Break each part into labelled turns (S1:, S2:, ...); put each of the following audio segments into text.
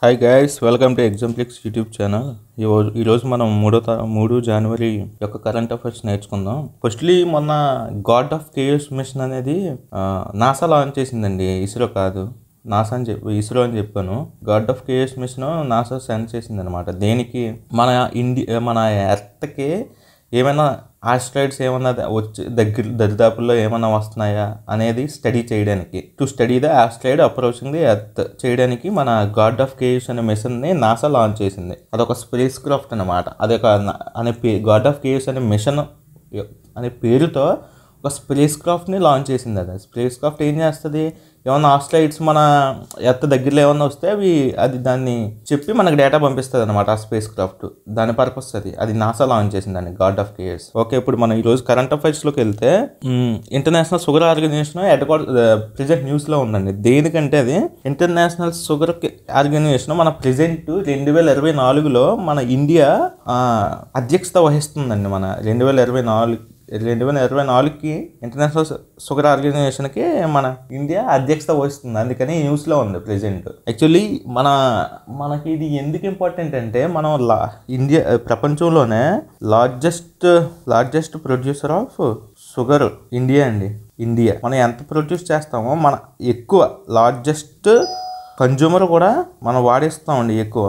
S1: Hi guys, welcome to ఎగ్జాంప్లిక్స్ YouTube channel. ఈరోజు మనం 3 జనవరి యొక్క కరెంట్ అఫైర్స్ నేర్చుకుందాం. ఫస్ట్లీ మొన్న గాడ్ ఆఫ్ కేఎస్ మిషన్ అనేది నాసా లాంచ్ చేసిందండి. ఇస్రో కాదు, నాసా అని ఇస్రో అని చెప్పాను. God of KS mission NASA send చేసింది అనమాట. దేనికి? మన ఎర్త్కి ఏమైనా ఆస్ట్రాయిడ్స్ ఏమన్నా వచ్చి దరిదాపుల్లో ఏమన్నా వస్తున్నాయా అనేది స్టడీ చేయడానికి, to study the asteroid approaching the earth చేయడానికి మన గాడ్ ఆఫ్ కేఎస్ అనే మిషన్ని నాసా లాంచ్ చేసింది. అదొక స్పేస్ క్రాఫ్ట్ అనమాట. గాడ్ ఆఫ్ కేఎస్ అనే మిషన్ అనే పేరుతో ఒక స్పేస్ క్రాఫ్ట్ని లాంచ్ చేసింది. అది స్పేస్ క్రాఫ్ట్ ఏం చేస్తుంది? ఏమన్నా ఆస్ట్రాయిడ్స్ మన ఎర్త్ దగ్గరలో ఏమన్నా వస్తే అది దాన్ని చెప్పి మనకు డేటా పంపిస్తుంది అనమాట. ఆ స్పేస్ క్రాఫ్ట్ దాని పర్పస్ అది నాసా లాంచ్ చేసిందండి, గాడ్ ఆఫ్ కేఎస్. ఓకే, ఇప్పుడు మనం ఈరోజు కరెంట్ అఫైర్స్లోకి వెళ్తే ఇంటర్నేషనల్ షుగర్ ఆర్గనైజేషన్ ప్రెజెంట్ న్యూస్లో ఉందండి. దేనికంటే అది ఇంటర్నేషనల్ షుగర్ ఆర్గనైజేషన్ మన ప్రెజెంట్ 2024లో మన ఇండియా అధ్యక్షత వహిస్తుందండి. మన 2024కి ఇంటర్నేషనల్ షుగర్ ఆర్గనైజేషన్కి మన ఇండియా అధ్యక్షత వహిస్తుంది. అందుకని న్యూస్లో ఉంది ప్రెజెంట్. యాక్చువల్లీ మనకి ఇది ఎందుకు ఇంపార్టెంట్ అంటే, మనం ఇండియా ప్రపంచంలోనే largest producer of sugar India అండి. ఇండియా మనం ఎంత ప్రొడ్యూస్ చేస్తామో మన ఎక్కువ లార్జెస్ట్ కన్జ్యూమర్ కూడా మనం వాడేస్తామండి. ఎక్కువ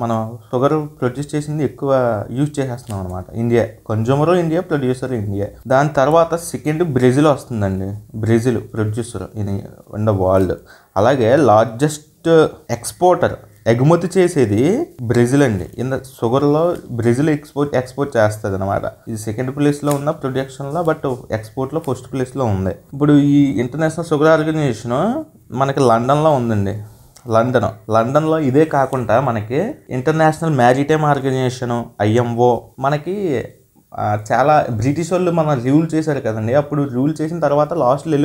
S1: మనం షుగర్ ప్రొడ్యూస్ చేసింది ఎక్కువ యూజ్ చేసేస్తున్నాం అనమాట. India consumer India, producer India. దాని తర్వాత సెకండ్ బ్రెజిల్ వస్తుందండి. Brazil producer in the world. అలాగే లార్జెస్ట్ ఎక్స్పోర్టర్, ఎగుమతి చేసేది బ్రెజిల్ అండి. షుగర్లో బ్రెజిల్ ఎక్స్పోర్ట్ చేస్తుంది అనమాట. ఇది సెకండ్ ప్లేస్లో ఉన్న ప్రొడక్షన్లో, బట్ ఎక్స్పోర్ట్లో ఫస్ట్ ప్లేస్లో ఉంది. ఇప్పుడు ఈ ఇంటర్నేషనల్ షుగర్ ఆర్గనైజేషన్ మనకి లండన్లో ఉందండి. లండన్లో ఇదే కాకుండా మనకి ఇంటర్నేషనల్ మ్యారిటైమ్ ఆర్గనైజేషన్ IMO మనకి చాలా బ్రిటిష్ వాళ్ళు మన రూల్ చేశారు కదండి. అప్పుడు రూల్ చేసిన తర్వాత లాస్ట్లో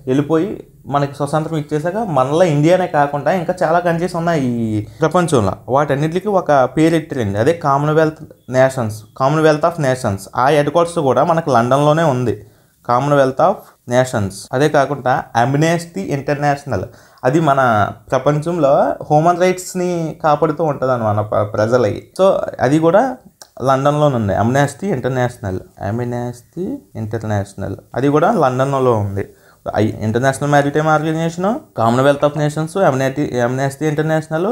S1: వెళ్ళిపోయి మనకి స్వతంత్రం ఇచ్చేసాక మనలో ఇండియానే కాకుండా ఇంకా చాలా కంట్రీస్ ఉన్నాయి ఈ ప్రపంచంలో. వాటన్నిటికీ ఒక పేరు ఎట్టారండి. అదే కామన్వెల్త్ ఆఫ్ నేషన్స్. ఆ హెడ్ క్వార్టర్స్ కూడా మనకి లండన్లోనే ఉంది, కామన్వెల్త్ ఆఫ్ నేషన్స్. అదే కాకుండా అమ్నెస్టీ ఇంటర్నేషనల్, అది మన ప్రపంచంలో హ్యూమన్ రైట్స్ని కాపాడుతూ ఉంటుంది అన్నమాట ప్రజలకి. సో అది కూడా లండన్లోనే ఉంది. అమ్నెస్టీ ఇంటర్నేషనల్ అది కూడా లండన్లో ఉంది. International maritime organisation, commonwealth of nations, amnesty international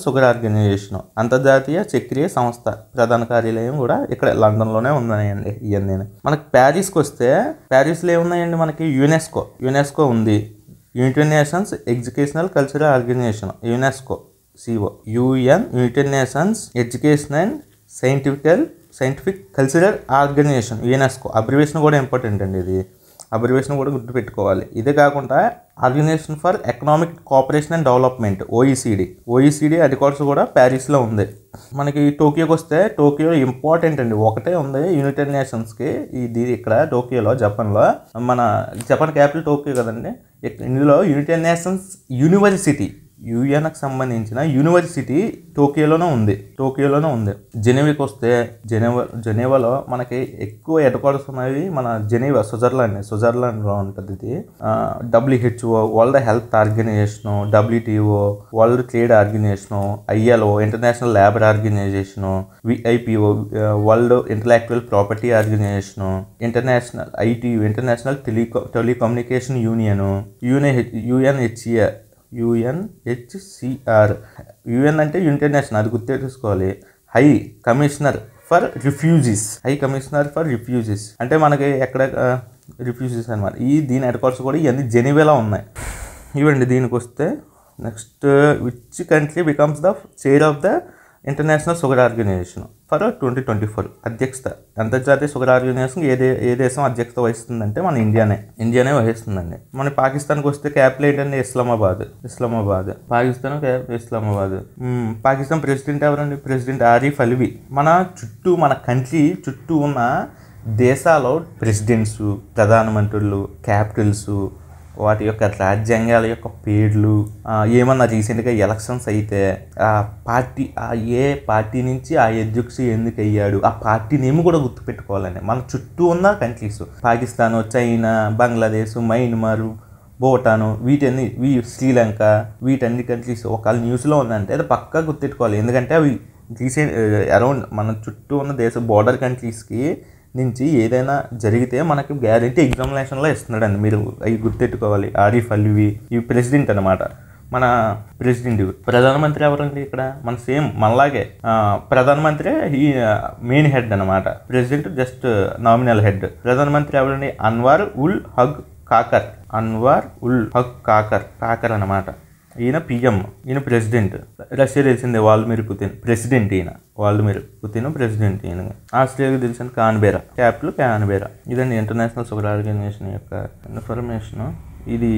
S1: sugar organisation, అంతర్జాతీయ చక్రీయ సంస్థ ప్రధాన కార్యాలయం కూడా ఇక్కడ లండన్లోనే ఉన్నాయండి. ఇవన్నీ మనకి ప్యారిస్కి వస్తే, ప్యారిస్లో ఏమున్నాయండి? మనకి యునెస్కో ఉంది. United nations educational cultural organisation, UNESCO United nations education and scientific cultural organisation, UNESCO. Abbreviation కూడా ఇంపార్టెంట్ అండి. ఇది అబ్రివేషన్ కూడా గుర్తుపెట్టుకోవాలి. ఇదే కాకుండా organization for economic cooperation and development, OECD headquarters కూడా ప్యారిస్లో ఉంది. మనకి టోక్యోకి వస్తే, టోక్యో ఇంపార్టెంట్ అండి. ఒకటే ఉంది యునైటెడ్ నేషన్స్కి, ఇది ఇక్కడ టోక్యోలో, జపాన్లో. మన జపాన్ క్యాపిటల్ టోక్యో కదండి. ఇందులో యునైటెడ్ నేషన్స్ యూనివర్సిటీ, యుఎన్కి సంబంధించిన యూనివర్సిటీ టోక్యోలోనే ఉంది. జెనీవాకి వస్తే, జెనీవాలో మనకి ఎక్కువ హెడ్ క్వార్టర్స్ ఉన్నవి మన జెనీవా, స్విట్జర్లాండ్లో ఉంటుంది. ఇది WHO world health organization, WTO world trade organization, ILO international labour organization, WIPO world intellectual property organization, international ITU international telecommunication union, UNHCR అంటే యునైటెడ్ నేషన్, అది గుర్తుపెట్టుకోవాలి. హై కమిషనర్ ఫర్ రిఫ్యూజీస్ అంటే మనకి ఎక్కడ రిఫ్యూజీస్ అనమాట. దీని హెడ్ క్వార్టర్స్ కూడా ఇవన్నీ జెనీవాలో ఉన్నాయి. ఇవ్వండి. దీనికి వస్తే next, which country becomes the chair of the international sugar organization for 2024 అధ్యక్షత. అంతర్జాతీయ షుగర్ ఆర్గనైజేషన్ ఏ దేశం అధ్యక్షత వహిస్తుందంటే మన ఇండియానే వహిస్తుందండి. మన పాకిస్తాన్కి వస్తే క్యాపిటల్ ఏంటంటే ఇస్లామాబాద్. పాకిస్తాన్ ప్రెసిడెంట్ ఎవరండి? ప్రెసిడెంట్ ఆరిఫ్ అల్వి. మన కంట్రీ చుట్టూ ఉన్న దేశాల్లో ప్రెసిడెంట్స్, ప్రధానమంత్రులు, క్యాపిటల్స్, వాటి యొక్క రాజ్యాంగాల యొక్క పేర్లు, ఏమన్నా రీసెంట్గా ఎలక్షన్స్ అయితే ఏ పార్టీ నుంచి ఆ అధ్యక్షుడు ఎందుకు అయ్యాడు, ఆ పార్టీ నేమ్ కూడా గుర్తుపెట్టుకోవాలండి. మన చుట్టూ ఉన్న countries, Pakistan, China, Bangladesh, Myanmar, Bhutan, Sri, వీటన్ని కంట్రీస్ ఒకవేళ న్యూస్లో ఉందంటే అది పక్కా గుర్తెట్టుకోవాలి. ఎందుకంటే అవి రీసెంట్ అరౌండ్ మన చుట్టూ ఉన్న దేశ బోర్డర్ కంట్రీస్కి నుంచి ఏదైనా జరిగితే మనకి గ్యారెంటీ ఎగ్జామినేషన్లో ఇస్తున్నాడండి. మీరు అవి గుర్తెట్టుకోవాలి. ఆరిఫ్ అల్వి ఇవి ప్రెసిడెంట్ అనమాట. మన ప్రెసిడెంట్. ప్రధానమంత్రి ఎవరండి ఇక్కడ? మన సేమ్ మనలాగే ప్రధానమంత్రి ఈ మెయిన్ హెడ్ అనమాట. President just nominal head. ప్రధానమంత్రి ఎవరండి? అన్వర్ ఉల్ హక్ కాకర్. కాకర్ అనమాట. ఈయన పిఎం, ఈయన ప్రెసిడెంట్. రష్యా తెలిసిందే Vladimir Putin president. Vladimir Putin president ఈయన. ఆస్ట్రేలియాకి తెలిసిన కాన్బెరా, క్యాపిటల్ కాన్బెరా. ఇదండి ఇంటర్నేషనల్ షుగర్ ఆర్గనైజేషన్ యొక్క ఇన్ఫర్మేషన్. ఇది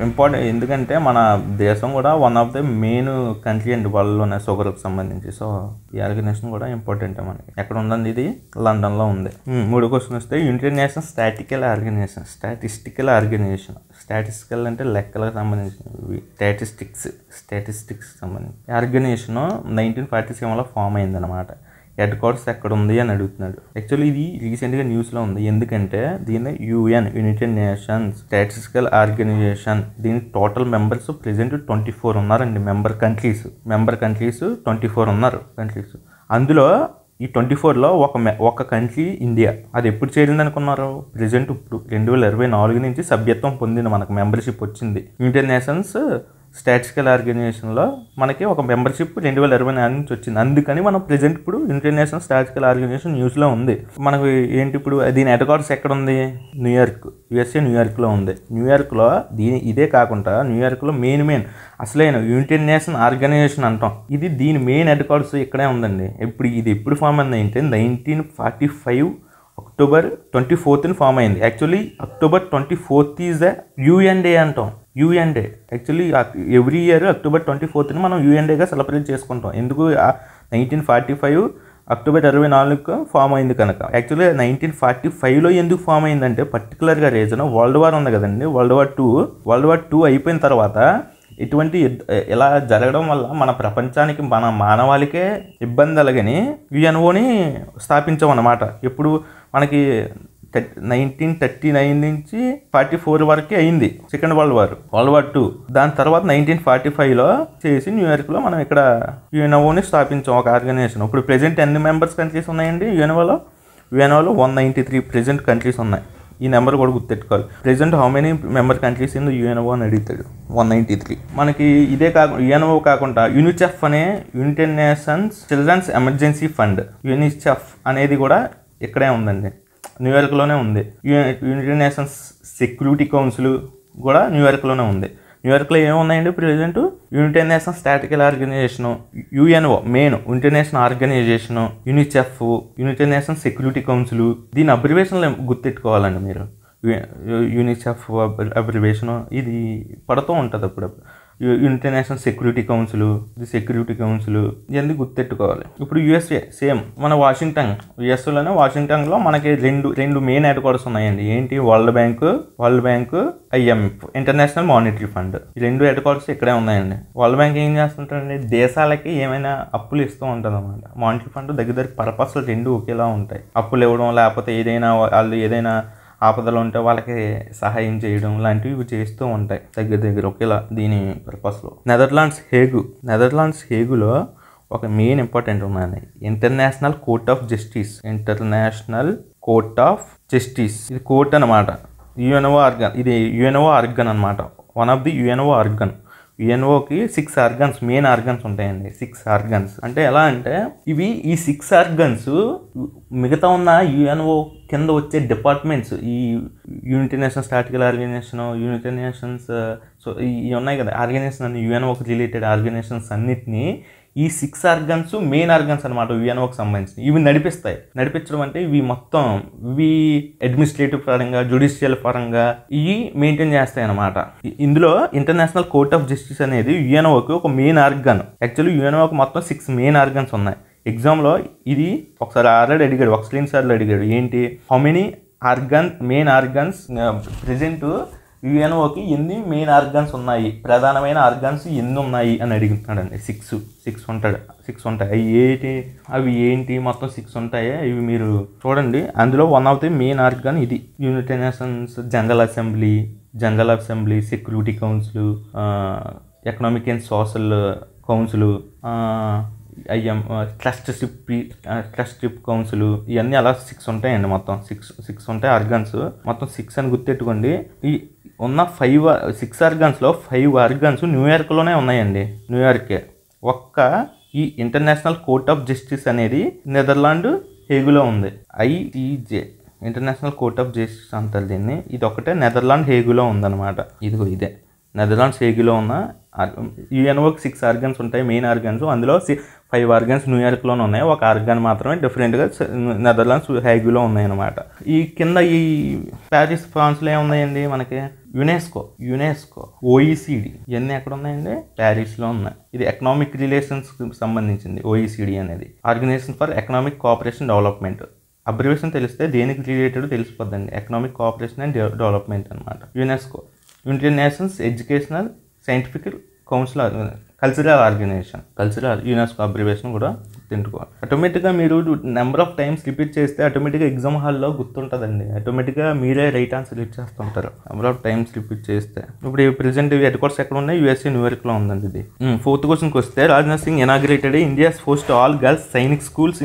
S1: ఇంపార్టెంట్ ఎందుకంటే మన దేశం కూడా one of the main country అండి వరల్డ్లోనే షుగర్కి సంబంధించి. సో ఈ ఆర్గనైజేషన్ కూడా ఇంపార్టెంట్ మనకి. ఎక్కడ ఉందండి? ఇది లండన్లో ఉంది. 3వ క్వశ్చన్ వస్తే united nations statistical organization. Statistical అంటే లెక్కలకు సంబంధించినవి. స్టాటిస్టిక్స్ సంబంధించి ఆర్గనైజేషన్ 1947లో ఫామ్ అయిందనమాట. హెడ్ క్వార్టర్స్ ఎక్కడ ఉంది అని అడుగుతున్నాడు. యాక్చువల్లీ ఇది రీసెంట్గా న్యూస్లో ఉంది. ఎందుకంటే దీన్ని యునైటెడ్ నేషన్స్ స్టాటిస్టికల్ ఆర్గనైజేషన్, దీని టోటల్ మెంబర్స్ ప్రెజెంట్ 24 ఉన్నారండి. మెంబర్ కంట్రీస్ 24 ఉన్నారు కంట్రీస్. అందులో ఈ 24లో ఒక కంట్రీ ఇండియా. అది ఎప్పుడు చేరింది అనుకున్నారు? ప్రెజెంట్ ఇప్పుడు 2024 నుంచి సభ్యత్వం పొందింది, మనకు మెంబర్షిప్ వచ్చింది. యునైటెడ్ నేషన్స్ స్టాటిస్టికల్ ఆర్గనైజేషన్లో మనకి ఒక మెంబర్షిప్ 2024 నుంచి వచ్చింది. అందుకని మనం ప్రెజెంట్ ఇప్పుడు ఇంటర్నేషనల్ స్టాటిస్టికల్ ఆర్గనైజేషన్ న్యూస్లో ఉంది. మనకు ఏంటి ఇప్పుడు దీని హెడ్ క్వార్టర్స్ ఎక్కడ ఉంది? న్యూయార్క్, USA న్యూయార్క్లో ఉంది. న్యూయార్క్లో ఇదే కాకుండా న్యూయార్క్లో మెయిన్ అసలైన యునైటెడ్ నేషన్ ఆర్గనైజేషన్ అంటాం. దీని మెయిన్ హెడ్ క్వార్టర్స్ ఇక్కడే ఉందండి. ఇది ఎప్పుడు ఫామ్ అయింది అంటే 1945 అక్టోబర్ 24th ఫామ్ అయింది. Actually October 24th is the UN day అంటాం. UN day actually every year October 24th మనం UN డేగా సెలబ్రేట్ చేసుకుంటాం. ఎందుకు? 1945 అక్టోబర్ 24 ఫామ్ అయింది కనుక. యాక్చువల్లీ 1945లో ఎందుకు ఫామ్ అయిందంటే పర్టికులర్గా రీజన్ వరల్డ్ వార్ ఉంది కదండి. వరల్డ్ వార్ 2 అయిపోయిన తర్వాత ఇటువంటి ఇలా జరగడం వల్ల మన ప్రపంచానికి, మన మానవాళికే ఇబ్బంది అలాగని UNOని స్థాపించామన్నమాట. ఎప్పుడు మనకి 1939 నుంచి 44 వరకు అయింది సెకండ్ వరల్డ్ వార్ 2. దాని తర్వాత 1945లో చేసి న్యూయార్క్లో మనం ఇక్కడ UNOని స్థాపించాం, ఒక ఆర్గనైజేషన్. ఇప్పుడు ప్రెజెంట్ ఎన్ని మెంబర్స్ కంట్రీస్ ఉన్నాయండి UNOలో? 193 ప్రెజెంట్ కంట్రీస్ ఉన్నాయి. ఈ నెంబర్ కూడా గుర్తెట్టుకోవాలి. Present how many member countries in UNO అని అడుగుతాడు. 193. మనకి ఇదే కాకుండా UNO కాకుండా యూనిసెఫ్ అనే united nations children's emergency fund, UNICEF అనేది కూడా ఇక్కడే ఉందండి, న్యూయార్క్లోనే ఉంది. యునైటెడ్ నేషన్స్ సెక్యూరిటీ కౌన్సిల్ కూడా న్యూయార్క్లోనే ఉంది. న్యూయార్క్లో ఏమున్నాయండి present? United nations statistical organisation, UNO main international organisation, UNICEF, United nations security council. దీని అబ్రివేషన్లు గుర్తెట్టుకోవాలండి మీరు. యూనిసెఫ్ అబ్రివేషను ఇది పడుతూ ఉంటుంది అప్పుడప్పుడు. యునైటెడ్ నేషన్స్ సెక్యూరిటీ కౌన్సిల్, ఇవన్నీ గుర్తెట్టుకోవాలి. ఇప్పుడు USA సేమ్ మన USలోనే వాషింగ్టన్లో మనకి రెండు మెయిన్ హెడ్ క్వార్టర్స్ ఉన్నాయండి. ఏంటి? World bank IMF, international monetary fund. ఈ 2 హెడ్ క్వార్టర్స్ ఇక్కడే ఉన్నాయండి. వరల్డ్ బ్యాంక్ ఏం చేస్తుంటారండి? దేశాలకి ఏమైనా అప్పులు ఇస్తూ ఉంటుంది అన్నమాట. మానిటరీ ఫండ్ దగ్గర పర్పస్లు 2 ఒకేలా ఉంటాయి. అప్పులు ఇవ్వడం, లేకపోతే వాళ్ళు ఏదైనా ఆపదలు ఉంటే వాళ్ళకి సహాయం చేయడం లాంటివి ఇవి చేస్తూ ఉంటాయి దగ్గర ఒకేలా దీని పర్పస్లో. నెదర్లాండ్స్ హేగులో ఒక మెయిన్ ఇంపార్టెంట్ ఉన్నది ఇంటర్నేషనల్ కోర్ట్ ఆఫ్ జస్టిస్. ఇది కోర్ట్ అనమాట. UNO ఆర్గన్ అనమాట. One of the UNO organ. UNOకి 6 ఆర్గన్స్, మెయిన్ ఆర్గన్స్ ఉంటాయండి. 6 ఆర్గన్స్ అంటే ఎలా అంటే ఈ 6 ఆర్గన్స్ మిగతా ఉన్న UNO కింద వచ్చే డిపార్ట్మెంట్స్, ఈ united nations statistical organization, united nations, so ఇవి ఉన్నాయి కదా ఆర్గనైజేషన్ అన్ని, UNOకి రిలేటెడ్ ఆర్గనైజేషన్స్ అన్నిటినీ ఈ 6 ఆర్గన్స్ మెయిన్ ఆర్గన్స్ అనమాట. UNOకి సంబంధించి ఇవి నడిపించడం అంటే ఇవి అడ్మినిస్ట్రేటివ్ పరంగా, జ్యుడిషియల్ పరంగా ఇవి మెయింటైన్ చేస్తాయి అనమాట. ఇందులో ఇంటర్నేషనల్ కోర్ట్ ఆఫ్ జస్టిస్ అనేది UNOకి ఒక మెయిన్ ఆర్గన్. యాక్చువల్లీ UNOకి మొత్తం 6 మెయిన్ ఆర్గన్స్ ఉన్నాయి. ఎగ్జామ్లో ఇది ఒకసారి ఆల్రెడీ అడిగాడు, ఒకసారి అడిగాడు. ఏంటి? How many main organs present UNOకి ఎన్ని మెయిన్ ఆర్గన్స్ ఉన్నాయి, ప్రధానమైన ఆర్గన్స్ ఎన్ని ఉన్నాయి అని అడుగుతున్నాడండి. 6 ఉంటాయి. అవి ఏంటి? మొత్తం 6 ఉంటాయి. ఇవి మీరు చూడండి. అందులో one of the main organ ఇది United Nations General Assembly, General Assembly, Security Council, Economic and Social Council, ఐఎం ట్రస్ట్షిప్ కౌన్సిల్, ఇవన్నీ అలా 6 ఉంటాయండి. మొత్తం సిక్స్ ఉంటాయి ఆర్గాన్స్. మొత్తం 6 అని గుర్తెట్టుకోండి. ఈ ఉన్న 6 ఆర్గాన్స్లో 5 ఆర్గాన్స్ న్యూయార్క్లోనే ఉన్నాయండి. న్యూయార్కే. ఈ ఇంటర్నేషనల్ కోర్ట్ ఆఫ్ జస్టిస్ అనేది నెదర్లాండ్ హేగులో ఉంది. ICJ international court of justice అంటారు దీన్ని. ఇది ఒకటే నెదర్లాండ్ హేగులో ఉందన్నమాట. ఇదే నెదర్లాండ్స్ హేగులో ఉన్న యుఎన్ఓకి 6 ఆర్గాన్స్ ఉంటాయి, మెయిన్ ఆర్గాన్స్. అందులో 5 ఆర్గాన్స్ న్యూయార్క్లోనే ఉన్నాయి. ఒక ఆర్గాన్ మాత్రమే డిఫరెంట్గా నెదర్లాండ్స్ హేగులో ఉన్నాయన్నమాట. ఈ కింద ఈ ప్యారిస్, ఫ్రాన్స్లో ఏమున్నాయండి మనకి? యునెస్కో, OECD ఇవన్నీ ఎక్కడ ఉన్నాయండి? ప్యారిస్లో ఉన్నాయి. ఇది ఎకనామిక్ రిలేషన్స్కి సంబంధించింది. OECD అనేది Organisation for economic Cooperation Development. Abbreviation తెలిస్తే దేనికి రిలేటెడ్ తెలిసిపోద్దండి. ఎకనామిక్ కోఆపరేషన్ అండ్ డెవలప్మెంట్ అనమాట. UNESCO United nations Educational Scientific Council Cultural organisation. UNESCO abbreviation కూడా తింటుకోవాలి. ఆటోమేటిక్గా మీరు నెంబర్ ఆఫ్ టైమ్స్ రిపీట్ చేస్తే ఆటోమేటిక్గా ఎగ్జామ్ హాల్లో గుర్తుంటుందండి. ఆటోమేటిక్గా మీరే రైట్ ఆన్సర్ ఇచ్చేస్తుంటారు నెంబర్ ఆఫ్ టైమ్స్ రిపీట్ చేస్తే. ఇప్పుడు ప్రెసెంట్ హెడ్ క్వార్టర్స్ ఎక్కడ ఉన్నాయి? USA న్యూయార్క్లో ఉందండి ఇది. 4th క్వశ్చన్కి వస్తే, Rajnath Singh inaugurated India's first all girls Sainik schools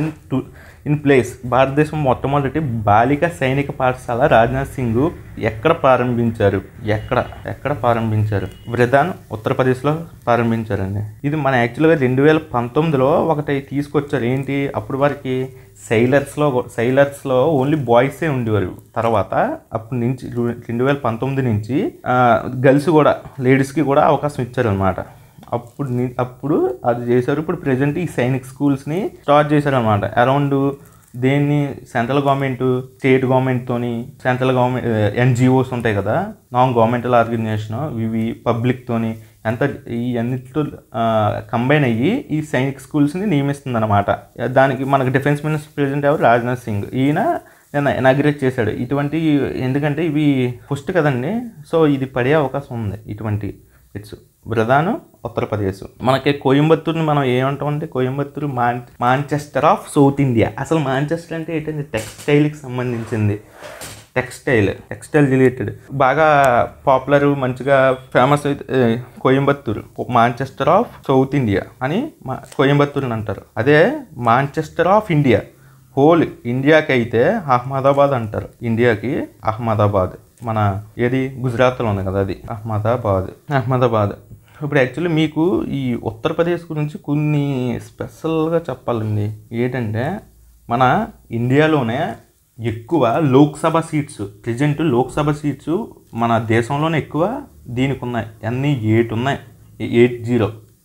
S1: in place. భారతదేశం మొట్టమొదటి బాలిక సైనిక పాఠశాల రాజ్నాథ్ సింగ్ ఎక్కడ ప్రారంభించారు? ఎక్కడ ప్రారంభించారు? వృధాన్, ఉత్తరప్రదేశ్లో ప్రారంభించారండి. ఇది మన యాక్చువల్గా 2019లో ఒకటి తీసుకొచ్చారు. ఏంటి? అప్పుడు వారికి సైలర్స్లో ఓన్లీ బాయ్సే ఉండేవారు. తర్వాత అప్పటి నుంచి 2019 నుంచి గర్ల్స్ కూడా, లేడీస్కి కూడా అవకాశం ఇచ్చారనమాట. అప్పుడు అది చేశారు. ఇప్పుడు ప్రజెంట్ ఈ సైనిక్ స్కూల్స్ని స్టార్ట్ చేశారనమాట. అరౌండ్ దేన్ని సెంట్రల్ గవర్నమెంట్, స్టేట్ గవర్నమెంట్తోని, సెంట్రల్ గవర్నమెంట్ NGOs ఉంటాయి కదా, నాన్ గవర్నమెంటల్ ఆర్గనైజేషన్, ఇవి పబ్లిక్తోని ఈ అన్నిటితో కంబైన్ అయ్యి ఈ సైనిక్ స్కూల్స్ని నియమిస్తుంది అనమాట. దానికి మనకు డిఫెన్స్ మినిస్టర్ ప్రెసిడెంట్ ఎవరు? రాజ్నాథ్ సింగ్. ఈయన ఇనాగ్రేట్ చేశాడు. ఎందుకంటే ఇవి ఫస్ట్ కదండి. సో ఇది పడే అవకాశం ఉంది. ఇటువంటి వృధాను, ఉత్తరప్రదేశ్. మనకి కోయంబత్తూరుని మనం ఏమంటామంటే, Coimbatore Manchester of south India. అసలు మాంచెస్టర్ అంటే ఏంటంటే టెక్స్టైల్కి సంబంధించింది. టెక్స్టైల్ రిలేటెడ్ బాగా పాపులర్, మంచిగా ఫేమస్ అయితే Coimbatore. Manchester of south India అని కోయంబత్తూరుని అంటారు. అదే మాంచెస్టర్ ఆఫ్ ఇండియా, హోల్ ఇండియాకి అయితే అహ్మదాబాద్ అంటారు. ఇండియాకి అహ్మదాబాద్. మన ఏది గుజరాత్లో ఉంది కదా, అది అహ్మదాబాద్. ఇప్పుడు యాక్చువల్లీ మీకు ఈ ఉత్తరప్రదేశ్ గురించి కొన్ని స్పెషల్గా చెప్పాలండి. ఏంటంటే మన ఇండియాలోనే ఎక్కువ Lok Sabha seats, present Lok Sabha seats మన దేశంలోనే ఎక్కువ దీనికి ఉన్నాయి. అన్నీ 8 ఉన్నాయి.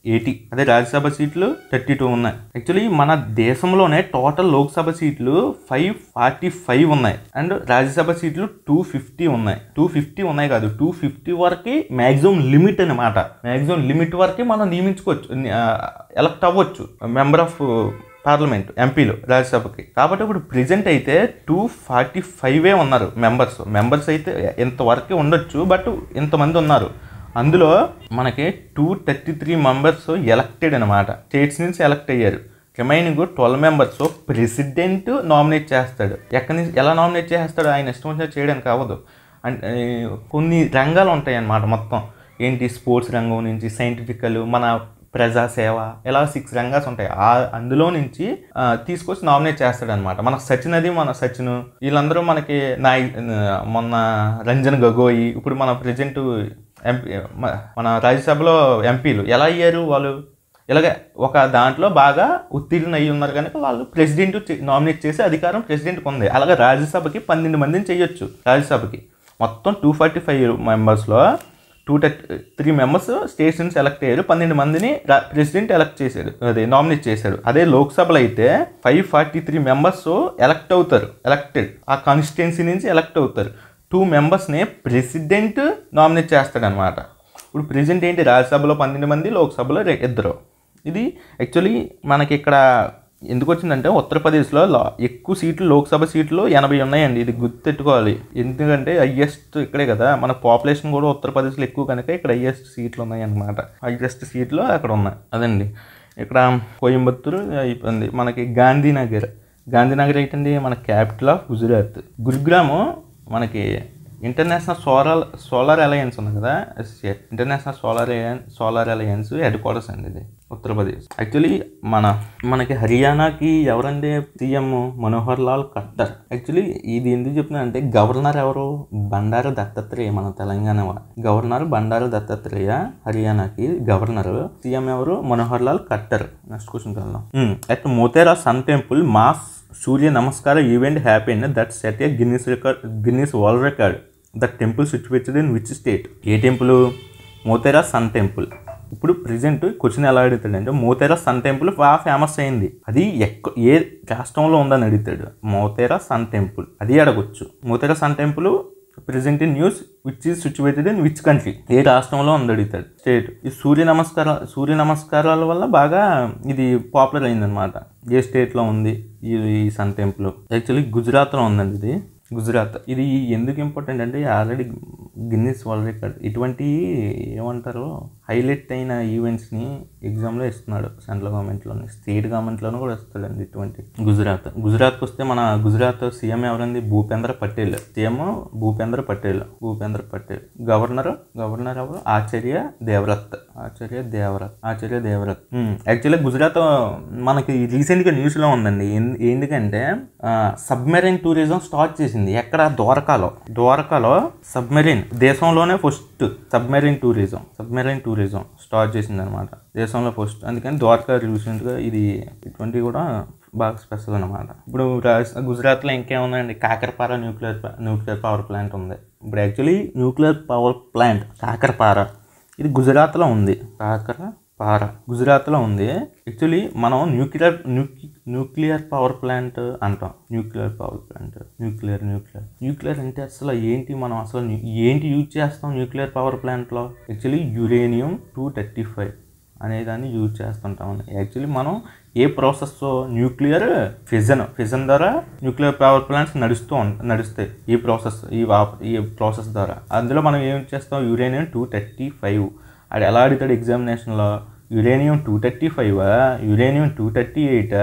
S1: 80. అదే రాజ్యసభ సీట్లు 32 ఉన్నాయి. యాక్చువల్లీ మన దేశంలోనే టోటల్ లోక్సభ సీట్లు 545 ఉన్నాయి. అండ్ రాజ్యసభ సీట్లు 250 ఉన్నాయి. 250 ఉన్నాయి కాదు, 250 వరకు మ్యాక్సిమం లిమిట్ అనమాట. మ్యాక్సిమం లిమిట్ వరకు మనం నియమించుకోవచ్చు, ఎలక్ట్ అవ్వచ్చు మెంబర్ ఆఫ్ పార్లమెంట్, ఎంపీలు రాజ్యసభకి. కాబట్టి ఇప్పుడు ప్రెజెంట్ అయితే 245 ఉన్నారు మెంబర్స్ అయితే ఇంతవరకు ఉండొచ్చు, బట్ ఇంతమంది ఉన్నారు. అందులో మనకి 233 మెంబర్స్ ఎలక్టెడ్ అనమాట, స్టేట్స్ నుంచి ఎలక్ట్ అయ్యారు. రిమైనింగ్ 12 మెంబర్స్ ప్రెసిడెంట్ నామినేట్ చేస్తాడు. ఎక్కడి నుంచి ఎలా నామినేట్ చేస్తాడు? ఆయన ఇష్టం వచ్చినట్టు చేయడానికి అవ్వదు. అంటే కొన్ని రంగాలు ఉంటాయి అన్నమాట. మొత్తం ఏంటి, స్పోర్ట్స్ రంగం నుంచి సైంటిఫికల్, మన ప్రజాసేవ, ఇలా 6 రంగాలు ఉంటాయి. అందులో నుంచి తీసుకొచ్చి నామినేట్ చేస్తాడనమాట. మన సచిన్ వీళ్ళందరూ మనకి మొన్న రంజన్ గొగోయి, ఇప్పుడు మన ప్రెసిడెంట్ ఎంపీ, మన రాజ్యసభలో ఎంపీలు ఎలా అయ్యారు? వాళ్ళు ఇలాగే ఒక దాంట్లో బాగా ఉత్తీర్ణ అయ్యి ఉన్నారు కనుక వాళ్ళు ప్రెసిడెంట్ నామినేట్ చేసే అధికారం ప్రెసిడెంట్కి ఉంది. అలాగే రాజ్యసభకి 12 మందిని చేయొచ్చు. రాజ్యసభకి మొత్తం 245 మెంబర్స్లో 233 మెంబర్స్ స్టేట్స్ నుంచి ఎలక్ట్ అయ్యారు. 12 మందిని ప్రెసిడెంట్ నామినేట్ చేశాడు. అదే లోక్సభలో అయితే 543 మెంబర్స్ ఎలక్టెడ్ ఆ కాన్స్టిట్యున్సీ నుంచి ఎలక్ట్ అవుతారు. 2 మెంబర్స్ని ప్రెసిడెంట్ నామినేట్ చేస్తాడనమాట. ఇప్పుడు ప్రెసిడెంట్ ఏంటి, రాజ్యసభలో 12 మంది, లోక్సభలో 2. ఇది యాక్చువల్లీ మనకి ఇక్కడ ఎందుకు వచ్చిందంటే, ఉత్తరప్రదేశ్లో ఎక్కువ సీట్లు, లోక్సభ సీట్లు 80 ఉన్నాయండి. ఇది గుర్తెట్టుకోవాలి. ఎందుకంటే హైయెస్ట్ ఇక్కడే కదా, మన పాపులేషన్ కూడా ఉత్తరప్రదేశ్లో ఎక్కువ కనుక ఇక్కడ హైయెస్ట్ సీట్లు ఉన్నాయి అన్నమాట. హైయెస్ట్ సీట్లు అక్కడ ఉన్నాయి. అదండి ఇక్కడ కోయంబత్తూరు అయిపోయింది. మనకి గాంధీనగర్ ఏంటండి, మన క్యాపిటల్ ఆఫ్ గుజరాత్. గురుగ్రాము మనకి ఇంటర్నేషనల్ సోలార్ అలయన్స్ ఉంది కదా, international solar alliance headquarters అండి ఇది ఉత్తరప్రదేశ్. యాక్చువల్లీ మనకి హర్యానాకి ఎవరండి సీఎం? మనోహర్ లాల్ ఖట్టర్. యాక్చువల్లీ ఇది ఎందుకు చెప్తున్నా అంటే గవర్నర్ ఎవరు? బండారు దత్తాత్రేయ, మన తెలంగాణ గవర్నర్ బండారు దత్తాత్రేయ హర్యానాకి గవర్నర్. సీఎం ఎవరు? మనోహర్ లాల్ ఖట్టర్. నెక్స్ట్ క్వశ్చన్ వెళ్దాం. At Modhera sun temple mass Surya Namaskar event happen that set a Guinness world record. The temple situated in which state? ఏ టెంపుల్? Modhera sun temple. ఇప్పుడు ప్రజెంట్ క్వశ్చన్ ఎలా అడుగుతాడు అంటే మోతేరా సన్ టెంపుల్ బాగా ఫేమస్ అయింది, అది ఏ రాష్ట్రంలో ఉందని అడుగుతాడు. మోతేరా సన్ టెంపుల్ అది అడగొచ్చు. Modhera sun temple present in news which is situated in which country? ఏ రాష్ట్రంలో ఉంది అడుగుతాడు. స్టేట్. ఈ సూర్య నమస్కారాల వల్ల బాగా ఇది పాపులర్ అయిందనమాట. ఏ స్టేట్లో ఉంది ఈ సన్ టెంపుల్? యాక్చువల్లీ గుజరాత్లో ఉందండి ఇది. గుజరాత్. ఇది ఎందుకు ఇంపార్టెంట్ అంటే ఆల్రెడీ గిన్నిస్ వరల్డ్ రికార్డ్ ఇటువంటి ఏమంటారు హైలైట్ అయిన ఈవెంట్స్ని ఎగ్జామ్లో ఇస్తున్నాడు. సెంట్రల్ గవర్నమెంట్లోని, స్టేట్ గవర్నమెంట్లోనూ కూడా ఇస్తాడండి ఇటువంటి. గుజరాత్కి వస్తే మన గుజరాత్ సీఎం ఎవరండి? భూపేంద్ర పటేల్. సీఎం భూపేంద్ర పటేల్. గవర్నర్ ఎవరు? ఆచార్య దేవవ్రత్. యాక్చువల్లీ గుజరాత్ మనకి రీసెంట్గా న్యూస్లో ఉందండి. ఎందుకంటే సబ్మెరైన్ టూరిజం స్టార్ట్ చేసింది. ఎక్కడ? ద్వారకాలో సబ్మెరైన్ దేశంలోనే ఫస్ట్ సబ్మెరైన్ టూరిజం స్టార్ట్ చేసింది అనమాట, దేశంలో ఫస్ట్. అందుకని ద్వారకా రీసెంట్గా ఇది ఇటువంటి కూడా బాగా స్పెషల్ అనమాట. ఇప్పుడు గుజరాత్లో ఇంకేమున్నాయండి? కాకరపార న్యూక్లియర్ పవర్ ప్లాంట్ ఉంది. ఇప్పుడు యాక్చువల్లీ న్యూక్లియర్ పవర్ ప్లాంట్ కాకరపార ఇది గుజరాత్లో ఉంది. గుజరాత్లో ఉంది. యాక్చువల్లీ మనం న్యూక్లియర్ పవర్ ప్లాంట్ అంటాం. న్యూక్లియర్ అంటే అసలు ఏంటి? మనం అసలు ఏంటి యూజ్ చేస్తాం న్యూక్లియర్ పవర్ ప్లాంట్లో? యాక్చువల్లీ uranium-235 అనేదాన్ని యూజ్ చేస్తుంటాం. యాక్చువల్లీ మనం ఏ ప్రాసెస్? న్యూక్లియర్ ఫిజన్ ద్వారా న్యూక్లియర్ పవర్ ప్లాంట్స్ నడుస్తాయి. ఈ ప్రాసెస్ ద్వారా అందులో మనం ఏం చేస్తాం? uranium-235. అది ఎలా అడుగుతాడు ఎగ్జామినేషన్లో? uranium-235 uranium-238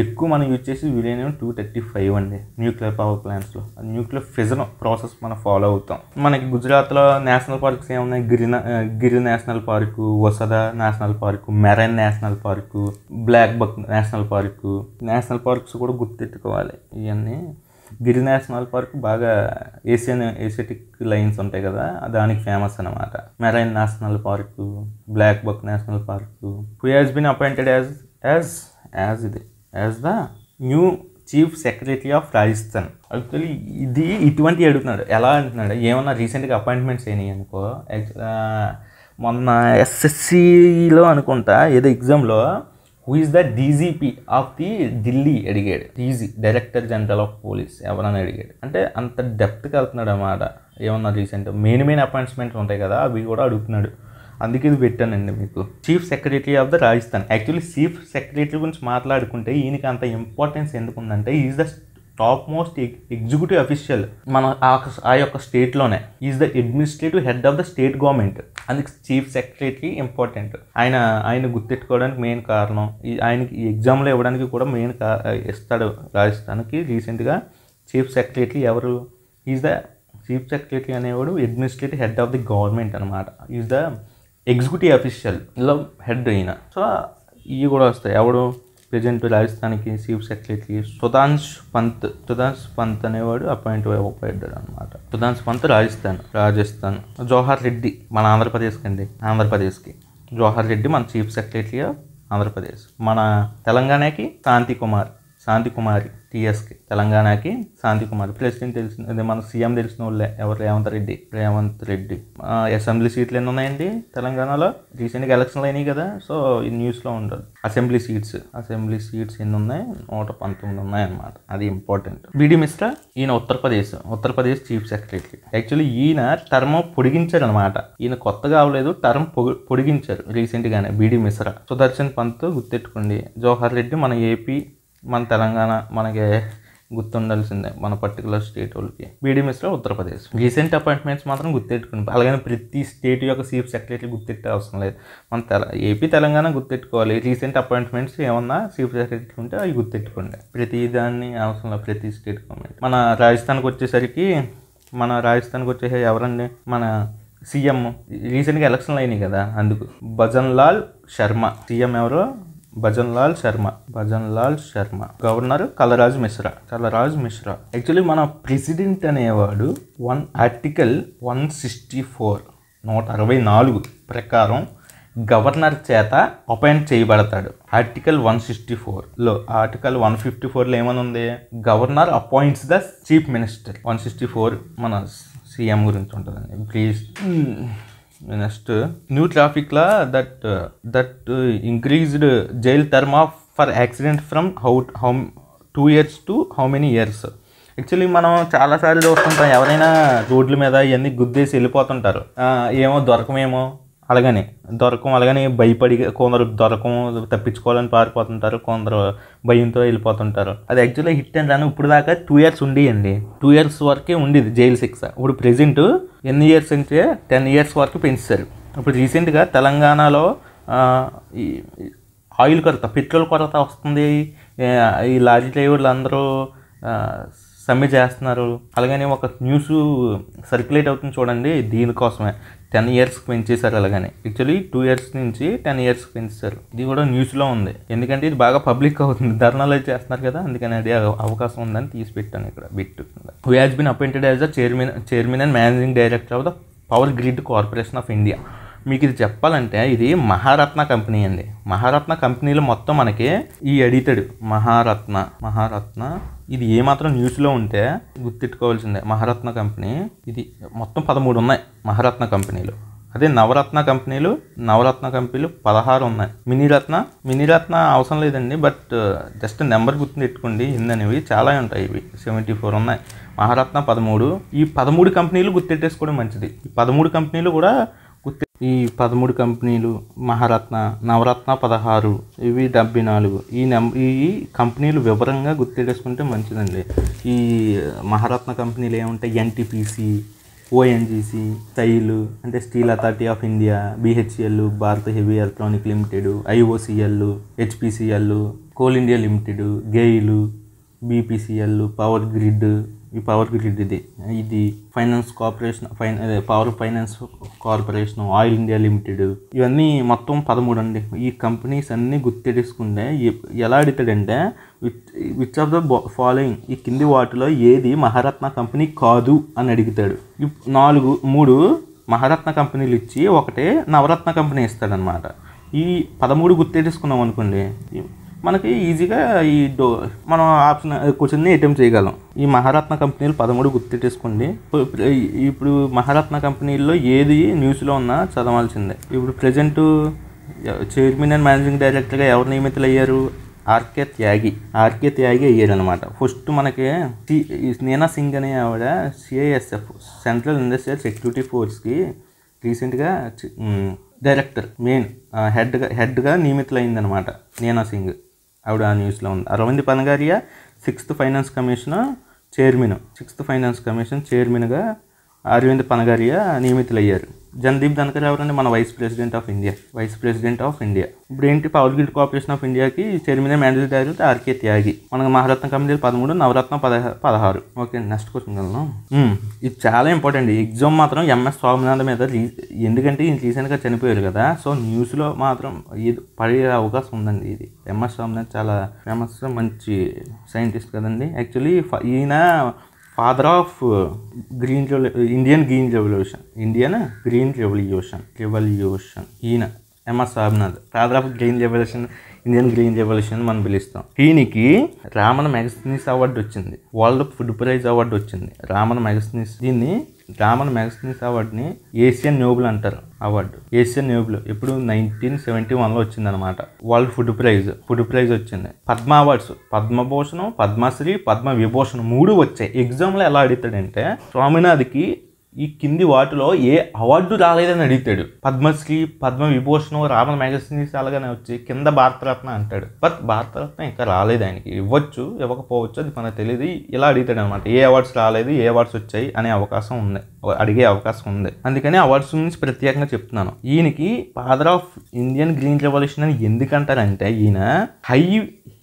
S1: ఎక్కువ మనం యూజ్ చేసి uranium-235 అండి న్యూక్లియర్ పవర్ ప్లాంట్స్లో. న్యూక్లియర్ ఫిజన్ ప్రాసెస్ మనం ఫాలో అవుతాం. మనకి గుజరాత్లో నేషనల్ పార్క్స్ ఏమున్నాయి? Gir national park, Vansda national park, marine national park, black buck national park. National parks కూడా గుర్తెట్టుకోవాలి. ఇవన్నీ గిరి నేషనల్ పార్క్ బాగా ఏషియాటిక్ లైన్స్ ఉంటాయి కదా, దానికి ఫేమస్ అనమాట. Marine national park, black buck national park. Who has been appointed as the new chief secretary of Rajasthan. Actually ఇటువంటి అడుగుతున్నాడు. ఎలా అంటున్నాడు? ఏమన్నా రీసెంట్గా అపాయింట్మెంట్స్ అయినాయి అనుకో. మొన్న SSCలో అనుకుంటా ఏదో ఎగ్జామ్లో who is the DGP of the Delhi అడిగాడు. డైరెక్టర్ జనరల్ ఆఫ్ పోలీస్ ఎవరని అడిగాడు. అంటే అంత డెప్త్కి వెళ్తున్నాడు అన్నమాట. ఏమన్నా రీసెంట్ మెయిన్ అపాయింట్మెంట్స్ ఉంటాయి కదా, అవి కూడా అడుగుతున్నాడు. అందుకే ఇది పెట్టానండి మీకు. Chief secretary of the Rajasthan. Actually chief secretary గురించి మాట్లాడుకుంటే ఈయనకి అంత ఇంపార్టెన్స్ ఎందుకు ఉందంటే is the top most executive official మన ఆ యొక్క స్టేట్లోనే. Is the administrative head of the state government. అందుకు చీఫ్ సెక్రటరీ ఇంపార్టెంట్. ఆయన గుర్తెట్టుకోవడానికి మెయిన్ కారణం, ఆయనకి ఈ ఎగ్జామ్లో ఇవ్వడానికి కూడా మెయిన్ ఇస్తాడు రాజస్థాన్కి. రీసెంట్గా చీఫ్ సెక్రటరీ ఎవరు? ఈజ్ ద చీఫ్ సెక్రటరీ అనేవాడు administrative head of the government అనమాట. Is the executive official head అయిన. సో ఇవి కూడా వస్తాయి. ఎవడు ప్రజెంట్ రాజస్థాన్కి చీఫ్ సెక్రటరీ? సుధాంష్ పంత్ అనేవాడు అపాయింట్ అయ్యాడు అనమాట. సుధాంష్ పంత్ రాజస్థాన్. జవహర్ రెడ్డి మన ఆంధ్రప్రదేశ్కి జవహర్ రెడ్డి మన చీఫ్ సెక్రటరీ ఆఫ్ ఆంధ్రప్రదేశ్. మన తెలంగాణకి శాంతికుమారి టీఎస్కి. తెలంగాణకి శాంతికుమారి. ప్రెసిడెంట్ తెలిసిన మన సీఎం తెలిసిన వాళ్ళే. ఎవరు? రేవంత్ రెడ్డి. అసెంబ్లీ సీట్లు ఎన్ని ఉన్నాయండి తెలంగాణలో? రీసెంట్గా ఎలక్షన్లు అయినాయి కదా, సో ఈ న్యూస్లో ఉండదు. అసెంబ్లీ సీట్స్ ఎన్ని ఉన్నాయి? 119 ఉన్నాయన్నమాట. అది ఇంపార్టెంట్. బీడీ మిశ్రా ఈయన ఉత్తరప్రదేశ్ చీఫ్ సెక్రటరీ. యాక్చువల్లీ ఈయన టర్మ్ పొడిగించారు అనమాట. ఈయన కొత్తగా అవ్వలేదు, టర్మ్ పొడిగించారు రీసెంట్గానే బీడీ మిశ్రా. సుదర్శన్ పంత్ గుర్తెట్టుకోండి. జవహర్ రెడ్డి మన ఏపీ, మన తెలంగాణ మనకి గుర్తుండాల్సిందే మన పర్టికులర్ స్టేట్ వాళ్ళకి. బీడీ మిశ్రా ఉత్తరప్రదేశ్. రీసెంట్ అపాయింట్మెంట్స్ మాత్రం గుర్తెట్టుకోండి. అలాగని ప్రతి స్టేట్ యొక్క చీఫ్ సెక్రటరీ గుర్తెట్టే అవసరం లేదు. మన ఏపీ తెలంగాణ గుర్తెట్టుకోవాలి. రీసెంట్ అపాయింట్మెంట్స్ ఏమన్నా చీఫ్ సెక్రటరీ ఉంటే అవి గుర్తెట్టుకోండి. ప్రతి దాన్ని అవసరం లేదు, ప్రతి స్టేట్ గవర్నమెంట్. మన రాజస్థాన్కి వచ్చేసరికి మన రాజస్థాన్కి వచ్చే ఎవరండి మన సీఎం, రీసెంట్గా ఎలక్షన్లు అయినాయి కదా, అందుకు భజన్ లాల్ శర్మ సీఎం ఎవరు, భజన్ లాల్ శర్మ. గవర్నర్ కలరాజ్ మిశ్రా. యాక్చువల్లీ మన ప్రెసిడెంట్ అనేవాడు ఆర్టికల్ 164 164 ప్రకారం గవర్నర్ చేత అపాయింట్ చేయబడతాడు. ఆర్టికల్ 164లో, ఆర్టికల్ 154లో ఏమని ఉంది, governor appoints the chief minister. 164 మన సీఎం గురించి ఉంటుందండి. Please next new traffic law that increased jail term for accident from how 2 years to how many years. Actually మనం చాలాసార్లు చూస్తుంటాం, ఎవరైనా రోడ్ల మీద ఇవన్నీ గుద్దేసి వెళ్ళిపోతుంటారు, ఏమో దొరకమేమో, అలాగని భయపడి కొందరు తప్పించుకోవాలని పారిపోతుంటారు, కొందరు భయంతో వెళ్ళిపోతుంటారు. అది యాక్చువల్గా హిట్ అండ్ రన్ ఇప్పుడు దాకా 2 years ఉండేయండి. 2 years వరకే ఉండేది జైలు శిక్ష. ఇప్పుడు ప్రెజెంట్ ఎన్ని ఇయర్స్ అంటే 10 years వరకు పెంచారు. ఇప్పుడు రీసెంట్గా తెలంగాణలో ఆయిల్ కొరత, పెట్రోల్ కొరత వస్తుంది. ఈ లారీ డ్రైవర్లు అందరూ సమ్మె చేస్తున్నారు. అలాగని ఒక న్యూస్ సర్క్యులేట్ అవుతుంది చూడండి, దీనికోసమే 10 years పెంచేశారు. అలాగని యాక్చువల్లీ 2 years నుంచి 10 years పెంచారు. ఇది కూడా న్యూస్లో ఉంది, ఎందుకంటే ఇది బాగా పబ్లిక్ అవుతుంది, ధర్నాలు అయితే చేస్తున్నారు కదా, అందుకని అది అవకాశం ఉందని తీసి పెట్టాను ఇక్కడ bit. Who has been appointed as the chairman and managing director of the power grid corporation of India. మీకు ఇది చెప్పాలంటే ఇది మహారత్న కంపెనీ అండి. మహారత్న కంపెనీలో మొత్తం మనకి ఈ అడిగితాడు మహారత్న ఇది ఏమాత్రం న్యూస్లో ఉంటే గుర్తిట్టుకోవాల్సిందే. మహారత్న కంపెనీ ఇది మొత్తం 13 ఉన్నాయి మహారత్న కంపెనీలు. అదే నవరత్న కంపెనీలు 16 ఉన్నాయి. మినీరత్న అవసరం లేదండి, బట్ జస్ట్ నెంబర్ గుర్తుపెట్టుకోండి, ఎన్ననేవి చాలా ఉంటాయి. ఇవి 74 ఉన్నాయి. మహారత్న 13. ఈ 13 కంపెనీలు గుర్తెట్టేసుకోవడం మంచిది. ఈ 13 కంపెనీలు కూడా మహారత్న, నవరత్న 16, ఇవి 74. ఈ కంపెనీలు వివరంగా గుర్తెట్టేసుకుంటే మంచిదండి. ఈ మహారత్న కంపెనీలు ఏముంటాయి, ఎన్టీపీసీ, ఓఎన్జీసీ, స్టైల్ అంటే steel authority of India, BHEL Bharat heavy electronic limited, IOCL, HPCL, coal India limited, GAIL, BPCL, power grid. ఈ పవర్ గ్రిడ్ ఇది finance corporation, power finance corporation, oil India limited, ఇవన్నీ మొత్తం 13 అండి. ఈ కంపెనీస్ అన్నీ గుర్తెట్టేసుకుంటే ఎలా అడుగుతాడంటే విచ్ ఆఫ్ ద ఫాలోయింగ్, ఈ కింది వాటిలో ఏది మహారత్న కంపెనీ కాదు అని అడుగుతాడు. 3 మహారత్న కంపెనీలు ఇచ్చి ఒకటే నవరత్న కంపెనీ ఇస్తాడనమాట. ఈ 13 గుర్తెట్టేసుకున్నాం అనుకోండి, మనకి ఈజీగా మనం ఆప్షన్ క్వశ్చన్ని అటెంప్ట్ చేయగలం. ఈ మహారత్న కంపెనీలు 13 గుర్తెట్టేసుకోండి. ఇప్పుడు మహారత్న కంపెనీల్లో ఏది న్యూస్లో ఉన్నా చదవాల్సిందే. ఇప్పుడు ప్రజెంట్ చైర్మన్ అండ్ మేనేజింగ్ డైరెక్టర్గా ఎవరు నియమితులు అయ్యారు, ఆర్కే త్యాగి అయ్యారు అనమాట. ఫస్ట్ మనకి నేనా సింగ్ అనే ఆవిడ సిఐఎస్ఎఫ్ సెంట్రల్ ఇండస్ట్రియల్ సెక్యూరిటీ ఫోర్స్కి రీసెంట్గా డైరెక్టర్ హెడ్గా నియమితులైందనమాట. నేనా సింగ్ ఆవిడ ఆ న్యూస్లో ఉంది. Arvind Panagariya 6th finance commission చైర్మన్గా అరవింద్ పనగారియా నియమితులయ్యారు. జన్దీప్ ధన్కర్ ఎవరండి, మన వైస్ ప్రెసిడెంట్ ఆఫ్ ఇండియా. ఇప్పుడు ఏంటి, పవర్ గ్రిడ్ కార్పొరేషన్ ఆఫ్ ఇండియాకి chairman and managing director RK Tyagi. మనకు మహారత్న కంపెనీలు 13, నవరత్న 16. ఓకే, నెక్స్ట్ క్వశ్చన్ వెళ్దాం. ఇది చాలా ఇంపార్టెంట్. ఎగ్జామ్ మాత్రం ఎంఎస్ స్వామినాథన్ మీద, ఎందుకంటే ఈయన రీసెంట్గా చనిపోయారు కదా, సో న్యూస్లో మాత్రం ఇది పడే అవకాశం ఉందండి. ఇది ఎంఎస్ స్వామినాథన్ చాలా ఫేమస్, మంచి సైంటిస్ట్ కదండి. యాక్చువల్లీ ఈయన father of Indian green revolution. ఈయన MS Swaminathan father of Indian green revolution మనం పిలుస్తాం. ఈయనకి రామన్ మ్యాగసైన్స్ అవార్డు వచ్చింది, వరల్డ్ ఫుడ్ ప్రైజ్ అవార్డు వచ్చింది. రామన్ మ్యాగసైన్స్ అవార్డుని ఏషియన్ నోబెల్ అంటారు. ఏషియన్ నోబెల్ ఎప్పుడు 1971లో వచ్చిందనమాట. వరల్డ్ ఫుడ్ ప్రైజ్ వచ్చింది. పద్మ అవార్డ్స్, పద్మభూషణం, పద్మశ్రీ, పద్మ విభూషణం 3 వచ్చాయి. ఎగ్జామ్లో ఎలా అడుగుతాడంటే, స్వామినాథ్కి ఈ కింది వాటిలో ఏ అవార్డు రాలేదని అడుగుతాడు. పద్మశ్రీ, పద్మ విభూషణం, రామన్ మ్యాగసైన్స్ అలాగనే వచ్చి కింద భారతరత్న అంటాడు. బట్ భారతరత్న ఇంకా రాలేదు ఆయనకి. ఇవ్వచ్చు, ఇవ్వకపోవచ్చు, అది మనకు తెలియదు. ఇలా అడుగుతాడు అనమాట. ఏ అవార్డ్స్ రాలేదు, ఏ అవార్డ్స్ వచ్చాయి అనే అడిగే అవకాశం ఉంది. అందుకని అవార్డ్స్ గురించి ప్రత్యేకంగా చెప్తున్నాను. ఈయనకి father of Indian green revolution అని ఎందుకంటారంటే, ఈయన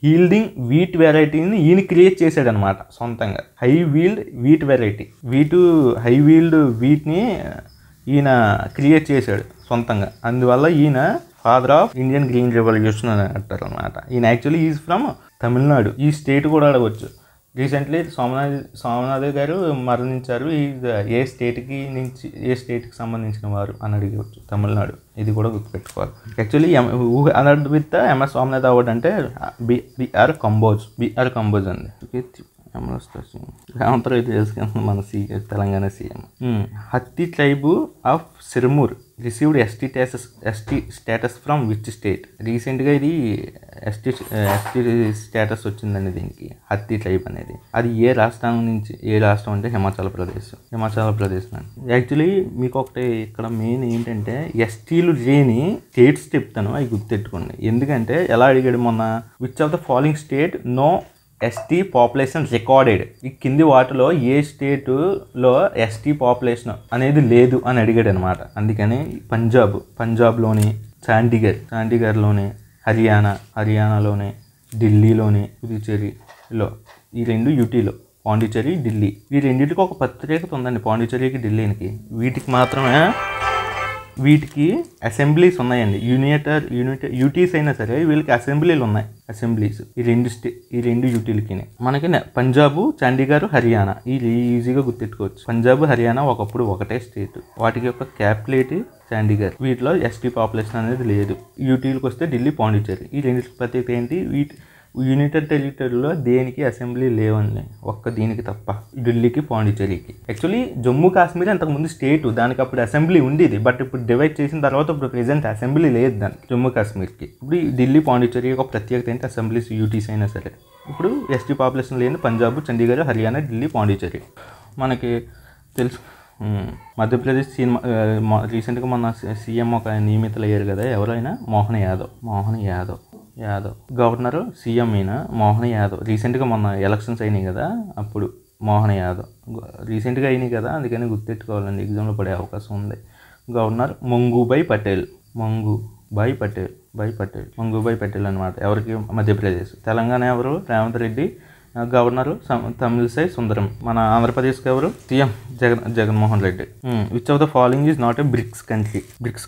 S1: హీల్డింగ్ వీట్ వెరైటీని ఈయన క్రియేట్ చేశాడనమాట సొంతంగా. High yield wheat variety, high yield వీట్ని ఈయన క్రియేట్ చేశాడు సొంతంగా. అందువల్ల ఈయన father of Indian green revolution అని అంటారు అనమాట. ఈయన యాక్చువల్లీ ఈజ్ ఫ్రమ్ తమిళనాడు. ఈ స్టేట్ కూడా అడగవచ్చు. రీసెంట్లీ సోమనాథ్ గారు మరణించారు. ఏ స్టేట్కి సంబంధించిన వారు అని అడిగవచ్చు. తమిళనాడు. ఇది కూడా గుర్తుపెట్టుకోవాలి. Actually honoured with MS Swaminathan award అంటే బిఆర్ కంబోజ్ అండి. రామంతరావు అయితే తెలుసుకుంటున్నాం మన Telangana CM. Hatti tribe of Sirmaur received ST status from which state? రీసెంట్గా ఇది ఎస్టీ స్టేటస్ వచ్చిందండి దీనికి. హత్తి ట్రైబ్ అనేది అది ఏ రాష్ట్రం అంటే హిమాచల్ ప్రదేశ్ అండి. యాక్చువల్లీ మీకు ఒకటి ఇక్కడ మెయిన్ ఏంటంటే ఎస్టీలు లేని స్టేట్స్ చెప్తాను, అవి గుర్తెట్టుకోండి. ఎందుకంటే ఎలా అడిగాడు మొన్న, which of the following state no ST population recorded? ఈ కింది వాటిలో ఏ స్టేటులో ఎస్టీ పాపులేషన్ అనేది లేదు అని అడిగాడు అనమాట. అందుకని పంజాబ్లోని చండీగఢ్లోని, హర్యానాలోని, ఢిల్లీలోని, పుదుచ్చేరిలో, ఈ రెండు యూటీలో, పాండిచ్చేరి, ఢిల్లీ, ఈ రెండింటికి ఒక ప్రత్యేకత ఉందండి. పాండిచ్చేరికి, ఢిల్లీకి వీటికి అసెంబ్లీస్ ఉన్నాయండి. యూటీస్ అయినా సరే వీళ్ళకి అసెంబ్లీలు ఉన్నాయి. అసెంబ్లీస్ ఈ రెండు యూటీలకి. మనకి పంజాబ్, చండీగఢ్, హర్యానా ఇది ఈజీగా గుర్తెట్టుకోవచ్చు. పంజాబ్, హర్యానా ఒకప్పుడు ఒకటే స్టేట్. వాటికి యొక్క క్యాపిటల్ చండీగఢ్. వీటిలో ఎస్టీ పాపులేషన్ అనేది లేదు. యూటీలకు వస్తే ఢిల్లీ, పాండిచ్చేరి. ఈ రెండింటికి ప్రత్యేకత ఏంటి? యూనిటెడ్ టెరిటరీలో దేనికి అసెంబ్లీ లేవండి, ఒక్క దీనికి తప్ప, ఢిల్లీకి, పాండిచ్చేరికి. యాక్చువల్లీ జమ్మూ కాశ్మీర్ అంతకుముందు స్టేటు, దానికి అప్పుడు అసెంబ్లీ ఉండేది. బట్ ఇప్పుడు డివైడ్ చేసిన తర్వాత ఇప్పుడు ప్రెజెంట్ అసెంబ్లీ లేదు దానికి, జమ్మూ కాశ్మీర్కి. ఇప్పుడు ఢిల్లీ, పాండిచ్చేరి ఒక ప్రత్యేకత ఏంటి? అసెంబ్లీస్, యూటీస్ అయినా సరే. ఇప్పుడు ఎస్టీ పాపులేషన్ లేని పంజాబ్, చండీగఢ్, హర్యానా, ఢిల్లీ, పాండిచ్చేరి. మనకి తెలుసు మధ్యప్రదేశ్ రీసెంట్గా మన సీఎం ఒక నియమితులు అయ్యారు కదా, ఎవరైనా మోహన్ యాదవ్ గవర్నరు, సీఎం అయిన మోహన్ యాదవ్. రీసెంట్గా మొన్న ఎలక్షన్స్ అయినాయి కదా, అప్పుడు మోహన్ యాదవ్ రీసెంట్గా అయినాయి కదా, అందుకని గుర్తెట్టుకోవాలండి, ఎగ్జామ్లో పడే అవకాశం ఉంది. గవర్నర్ మంగూభాయ్ పటేల్ అనమాట. ఎవరికి? మధ్యప్రదేశ్. తెలంగాణ ఎవరు? రేవంత్ రెడ్డి. గవర్నరు తమిళిసై సుందరం. మన ఆంధ్రప్రదేశ్కి ఎవరు? CM Jaganmohan Reddy. Which of the following is not a BRICS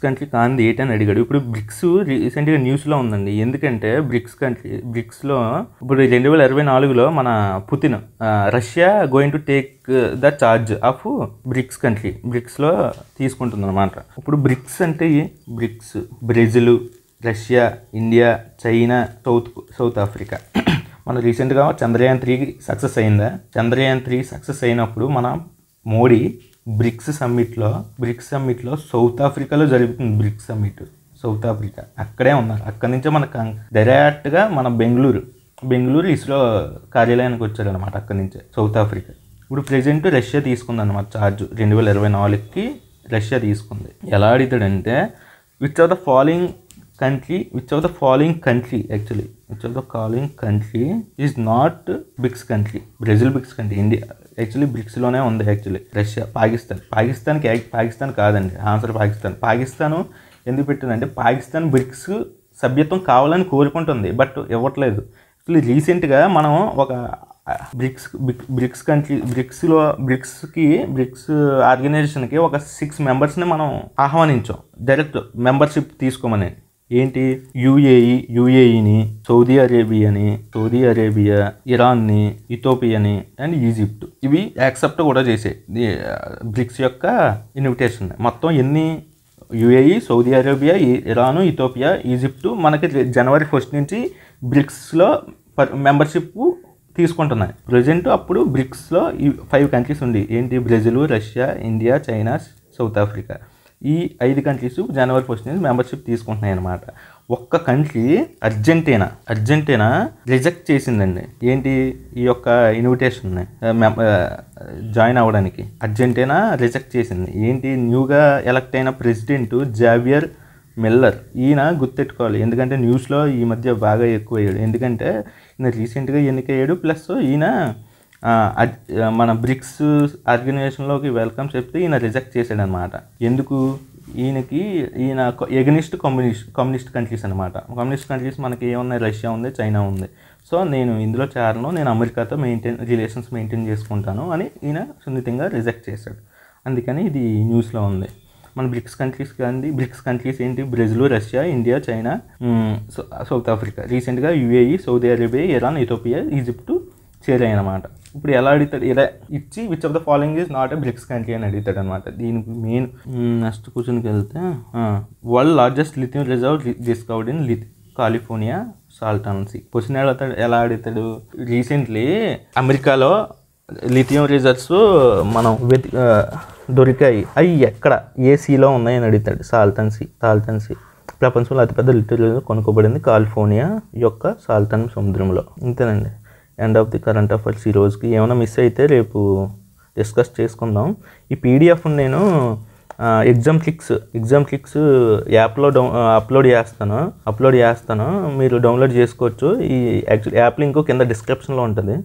S1: country కాంది ఏంటని అడిగాడు. ఇప్పుడు బ్రిక్స్ రీసెంట్గా న్యూస్లో ఉందండి. ఎందుకంటే బ్రిక్స్లో ఇప్పుడు 2024లో మన Putin Russia going to take the charge of బ్రిక్స్లో తీసుకుంటుంది అనమాట. ఇప్పుడు బ్రిక్స్ అంటే Brazil, Russia, India, China, South Africa. మన రీసెంట్గా చంద్రయాన్ 3 సక్సెస్ అయిందా? చంద్రయాన్ 3 సక్సెస్ అయినప్పుడు మన మోడీ బ్రిక్స్ సమ్మిట్లో సౌత్ ఆఫ్రికాలో జరుగుతుంది. బ్రిక్స్ సమ్మిట్ సౌత్ ఆఫ్రికా, అక్కడే ఉన్నారు. అక్కడి నుంచే మనకు డైరెక్ట్గా మన బెంగళూరు ఇస్రో కార్యాలయానికి వచ్చారనమాట. అక్కడి నుంచే సౌత్ ఆఫ్రికా. ఇప్పుడు ప్రెజెంట్ రష్యా తీసుకుంది అనమాట ఛార్జ్. 2024కి రష్యా తీసుకుంది. ఎలా అడుగుతాడంటే which of the following country is not BRICS country? Brazil BRICS country, India actually బ్రిక్స్లోనే ఉంది. యాక్చువల్లీ రష్యా, పాకిస్తాన్ కాదండి ఆన్సర్. పాకిస్తాను ఎందుకు పెట్టిందంటే పాకిస్తాన్ బ్రిక్స్ సభ్యత్వం కావాలని కోరుకుంటుంది, బట్ ఇవ్వట్లేదు. యాక్చువల్లీ రీసెంట్గా మనం ఒక బ్రిక్స్ ఆర్గనైజేషన్కి ఒక 6 మెంబర్స్ని మనం ఆహ్వానించాం డైరెక్ట్ మెంబర్షిప్ తీసుకోమని. ఏంటి? యుఏఈని, సౌదీ అరేబియా, ఇరాన్ని, ఇథోపియాని అండ్ ఈజిప్ట్. ఇవి యాక్సెప్ట్ కూడా చేసాయి బ్రిక్స్ యొక్క ఇన్విటేషన్. మొత్తం ఎన్ని? UAE, Saudi Arabia, Iran, Ethiopia, Egypt మనకి జనవరి 1 నుంచి బ్రిక్స్లో మెంబర్షిప్ తీసుకుంటున్నాయి ప్రజెంట్. అప్పుడు బ్రిక్స్లో ఈ 5 కంట్రీస్ ఉంది. ఏంటి? Brazil, Russia, India, China, South Africa. ఈ 5 కంట్రీస్ జనవరి 1 నుంచి మెంబర్షిప్ తీసుకుంటున్నాయి అన్నమాట. ఒక్క కంట్రీ అర్జెంటీనా రిజెక్ట్ చేసిందండి. ఏంటి? ఈ యొక్క ఇన్విటేషన్ని జాయిన్ అవ్వడానికి అర్జెంటీనా రిజెక్ట్ చేసింది. ఏంటి? న్యూగా ఎలక్ట్ అయిన ప్రెసిడెంట్ జావియర్ మిల్లర్. ఈయన గుర్తెట్టుకోవాలి, ఎందుకంటే న్యూస్లో ఈ మధ్య బాగా ఎక్కువ అయ్యాడు. ఎందుకంటే ఈయన రీసెంట్గా ఎన్నికయ్యాడు, ప్లస్ ఈయన మన బ్రిక్స్ ఆర్గనైజేషన్లోకి వెల్కమ్ చెప్తే ఈయన రిజెక్ట్ చేశాడనమాట. ఎందుకు? ఈయన ఎగనిస్ట్ కమ్యూనిస్ట్ కంట్రీస్ అనమాట. కమ్యూనిస్ట్ కంట్రీస్ మనకి ఏమున్నాయి, రష్యా ఉంది, చైనా ఉంది. సో నేను ఇందులో చేరను, నేను అమెరికాతో రిలేషన్స్ మెయింటైన్ చేసుకుంటాను అని ఈయన సున్నితంగా రిజెక్ట్ చేశాడు. అందుకని ఇది న్యూస్లో ఉంది. మన బ్రిక్స్ కంట్రీస్ కానీ, బ్రిక్స్ కంట్రీస్ ఏంటి, Brazil, Russia, India, China, South Africa, రీసెంట్గా UAE, Saudi Arabia, Iran, Ethiopia, Egypt చేరాయి అనమాట. ఇప్పుడు ఎలా అడుగుతాడు, ఇలా ఇచ్చి which of the following is not a BRICS country అని అడుగుతాడు అనమాట. దీనికి మెయిన్ నెక్స్ట్ క్వశ్చన్కి వెళ్తే, world largest lithium reserve discovered in California Salton Sea. Question ఎలా అడుగుతాడు, రీసెంట్లీ అమెరికాలో లిథియం రిజర్వ్స్ మనం దొరికాయి, అవి ఎక్కడ, ఏ సీలో ఉన్నాయని అడుగుతాడు. సాల్టన్ సీ ప్రపంచంలో అతిపెద్ద లిథియం రిజర్వ్ కొనుక్కోబడింది కాలిఫోర్నియా యొక్క సాల్టన్ సముద్రంలో. ఇంతేనండి, end of the current affairs. ఈ రోజుకి ఏమైనా మిస్ అయితే రేపు డిస్కస్ చేసుకుందాం. ఈ పీడిఎఫ్ నేను ఎగ్జామ్ క్లిక్స్ యాప్లో అప్లోడ్ చేస్తాను. మీరు డౌన్లోడ్ చేసుకోవచ్చు. ఈ యాప్ లింక్ కింద డిస్క్రిప్షన్లో ఉంటుంది.